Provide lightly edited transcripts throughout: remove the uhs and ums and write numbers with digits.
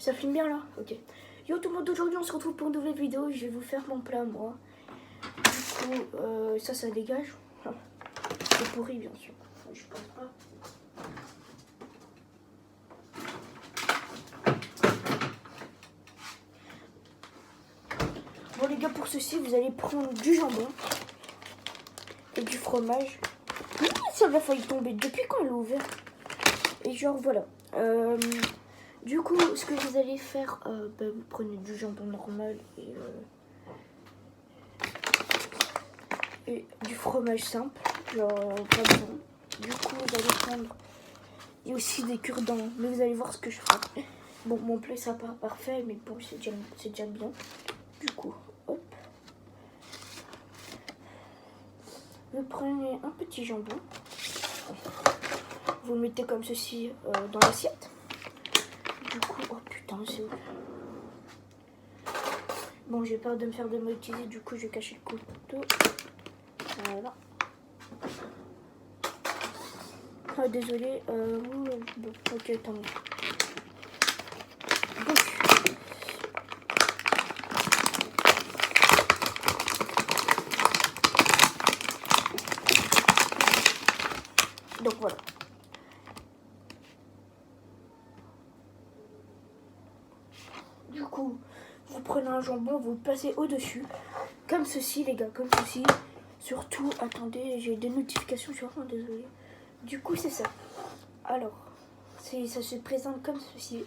Ça filme bien là? Ok. Yo tout le monde, aujourd'hui on se retrouve pour une nouvelle vidéo. Je vais vous faire mon plat moi. Du coup, ça dégage. C'est pourri bien sûr. Je pense pas. Bon les gars, pour ceci, vous allez prendre du jambon et du fromage. Ça va failli tomber. Depuis quand elle est ouverte? Et genre voilà. Du coup, ce que vous allez faire, vous prenez du jambon normal et du fromage simple, genre pas bon. Du coup, vous allez prendre, il y a aussi des cure-dents, mais vous allez voir ce que je ferai. Bon, mon plat sera pas parfait, mais bon, c'est déjà bien. Du coup, hop. Vous prenez un petit jambon, vous le mettez comme ceci dans l'assiette. Du coup, oh putain, c'est ouf. Bon, j'ai peur de me faire démonétiser, du coup, je vais cacher le couteau. Voilà. Ah, désolé. Bon, ok, tant mieux. Donc voilà. Du coup, vous prenez un jambon, vous le placez au-dessus. Comme ceci, les gars, comme ceci. Surtout, attendez, j'ai des notifications, je suis vraiment désolée. Du coup, c'est ça. Alors, ça se présente comme ceci.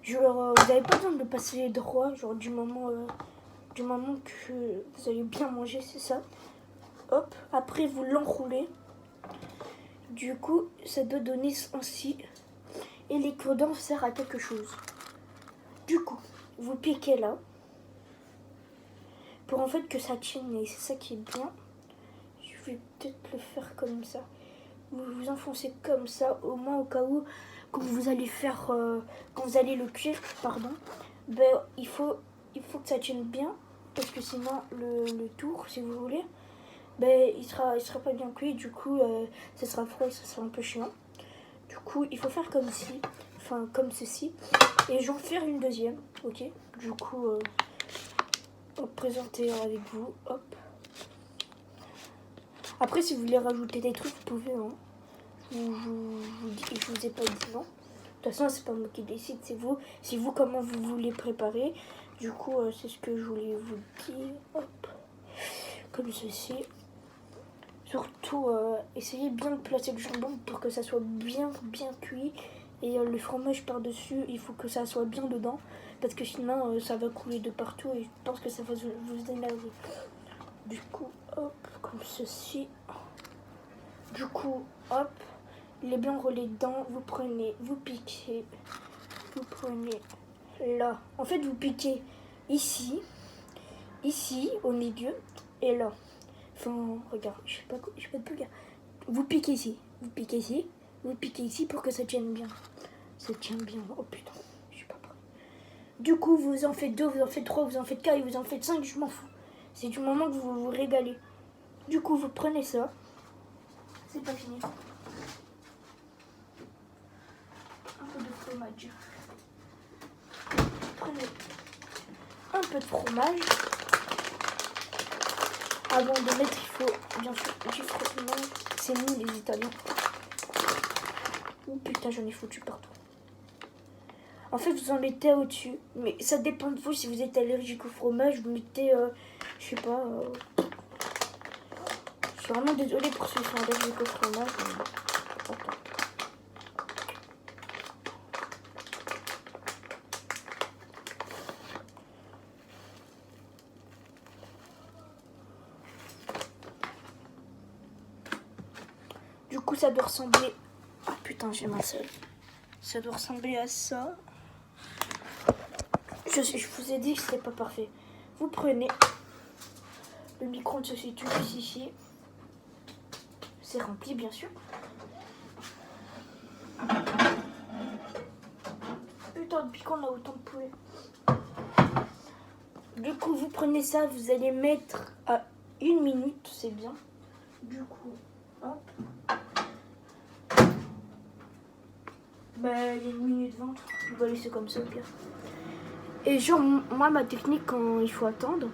Genre, vous n'avez pas besoin de le passer droit, genre du moment que vous allez bien manger, c'est ça. Hop, après vous l'enroulez. Du coup, ça doit donner ainsi. Et les cure-dents servent à quelque chose. Du coup, vous piquez là. Pour en fait que ça tienne, et c'est ça qui est bien. Je vais peut-être le faire comme ça. Vous vous enfoncez comme ça, au moins au cas où, quand vous allez faire, quand vous allez le cuire, pardon, ben, il faut que ça tienne bien, parce que sinon le tour, si vous voulez, ben, il sera pas bien cuit, du coup ça sera froid et ça sera un peu chiant. Du coup il faut faire comme ci, enfin comme ceci, et j'en faire une deuxième, ok. Du coup on va présenter avec vous, hop. Après si vous voulez rajouter des trucs, vous pouvez, hein. Je vous ai pas dit non. De toute façon, c'est pas moi qui décide, c'est vous. C'est vous comment vous voulez préparer. Du coup, c'est ce que je voulais vous dire. Hop. Comme ceci. Surtout, essayez bien de placer le jambon pour que ça soit bien cuit. Et le fromage par-dessus, il faut que ça soit bien dedans. Parce que sinon, ça va couler de partout et je pense que ça va vous énerver. Du coup, hop, comme ceci. Du coup, hop. Il est bien roulé dedans, vous piquez, vous prenez là. En fait, vous piquez ici, au milieu, et là. Enfin, regarde, je sais pas plus dire. Vous piquez ici, vous piquez ici pour que ça tienne bien. Ça tient bien, oh putain, je suis pas prêt. Du coup, vous en faites 2, vous en faites 3, vous en faites 4, vous en faites 5, je m'en fous. C'est du moment que vous vous régalez. Du coup, vous prenez ça. C'est pas fini. Fromage. Prenez un peu de fromage. Avant de mettre, il faut bien sûr du fromage. C'est nous les Italiens. Oh putain, j'en ai foutu partout. En fait, vous en mettez au-dessus. Mais ça dépend de vous. Si vous êtes allergique au fromage, vous mettez, je sais pas. Je suis vraiment désolée pour ceux qui sont allergiques au fromage. Mais... Attends. Du coup, ça doit ressembler... Ah putain, j'ai ma seule. Ça doit ressembler à ça. Je vous ai dit que c'était pas parfait. Vous prenez... Le micro-ondes se situe juste ici. C'est rempli, bien sûr. Putain, depuis qu'on a autant de poulet. Du coup, vous prenez ça, vous allez mettre à 1 minute, c'est bien. Du coup, hop. Bah, il y a 1 minute 20. On va laisser comme ça au pire. Et genre, moi, ma technique, quand il faut attendre,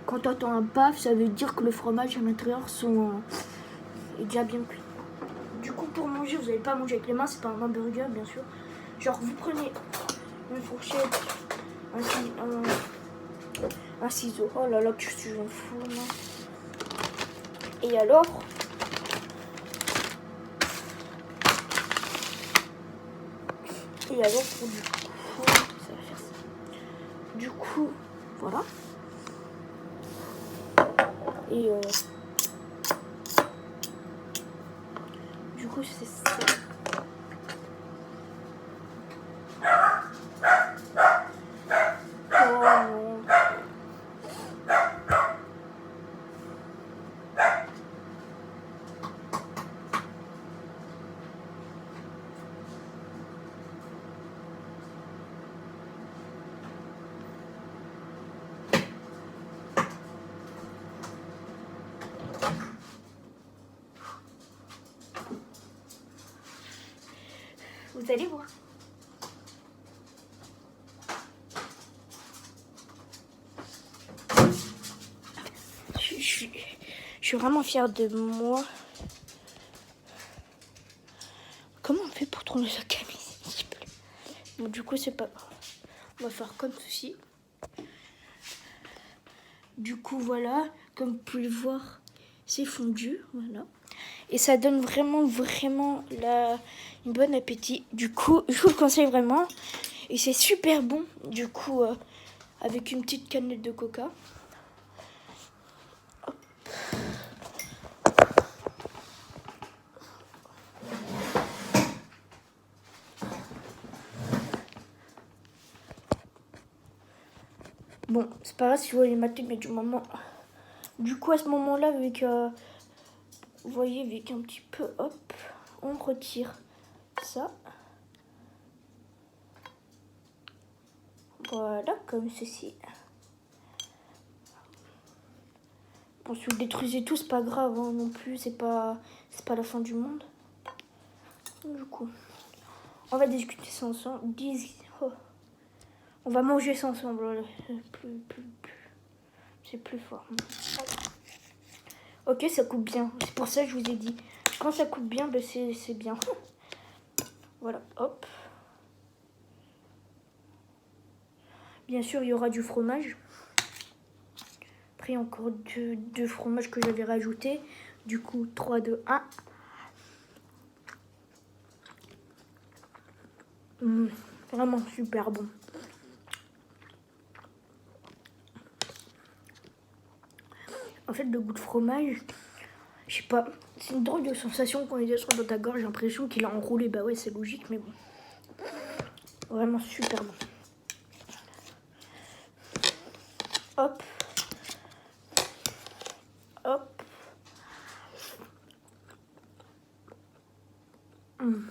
quand tu attends un paf, ça veut dire que le fromage à l'intérieur est déjà bien cuit. Du coup, pour manger, vous n'allez pas manger avec les mains, c'est pas un hamburger, bien sûr. Genre, vous prenez une fourchette, un ciseau. Oh là là, que je suis un fou, moi. Et alors, pour du coup, ça va faire ça. Du coup, voilà. Et du coup, c'est ça. Oh non. Vous allez voir. Je suis vraiment fière de moi. Comment on fait pour tourner la caméra, s'il te plaît? Bon, du coup, c'est pas grave. On va faire comme ceci. Du coup, voilà. Comme vous pouvez le voir, c'est fondu. Voilà. Et ça donne vraiment une bonne appétit. Du coup, je vous le conseille vraiment. Et c'est super bon. Du coup, avec une petite canette de coca. Hop. Bon, c'est pas grave si vous voyez ma tête, mais du moment... Du coup, à ce moment-là, avec... vous voyez, avec un petit peu, hop, on retire ça. Voilà, comme ceci. Bon, si vous détruisez tout, c'est pas grave hein, non plus, c'est pas la fin du monde. Du coup, on va discuter ça ensemble. Oh. On va manger ça ensemble. Voilà. C'est plus fort. Ok, ça coupe bien. C'est pour ça que je vous ai dit. Quand ça coupe bien, ben c'est bien. Voilà, hop. Bien sûr, il y aura du fromage. Après, encore deux fromages que j'avais rajoutés. Du coup, 3, 2, 1. Vraiment super bon. En fait, le goût de fromage, je sais pas, c'est une drôle de sensation quand il descend dans ta gorge. J'ai l'impression qu'il a enroulé. Bah ouais, c'est logique, mais bon. Vraiment super bon. Hop. Hop. On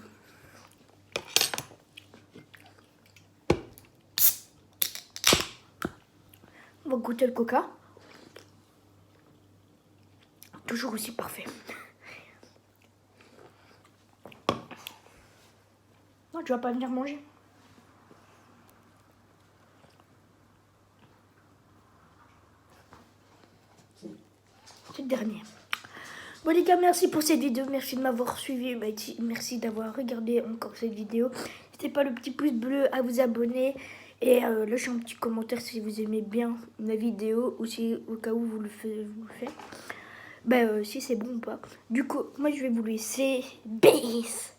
va goûter le coca. Toujours aussi parfait. Non, tu vas pas venir manger. C'est le dernier. Bon les gars, merci pour cette vidéo. Merci de m'avoir suivi. Merci d'avoir regardé encore cette vidéo. N'hésitez pas le petit pouce bleu à vous abonner. Et lâchez un petit commentaire si vous aimez bien la vidéo. Ou si au cas où vous le faites. Si c'est bon ou pas. Du coup, moi je vais vous laisser. Peace.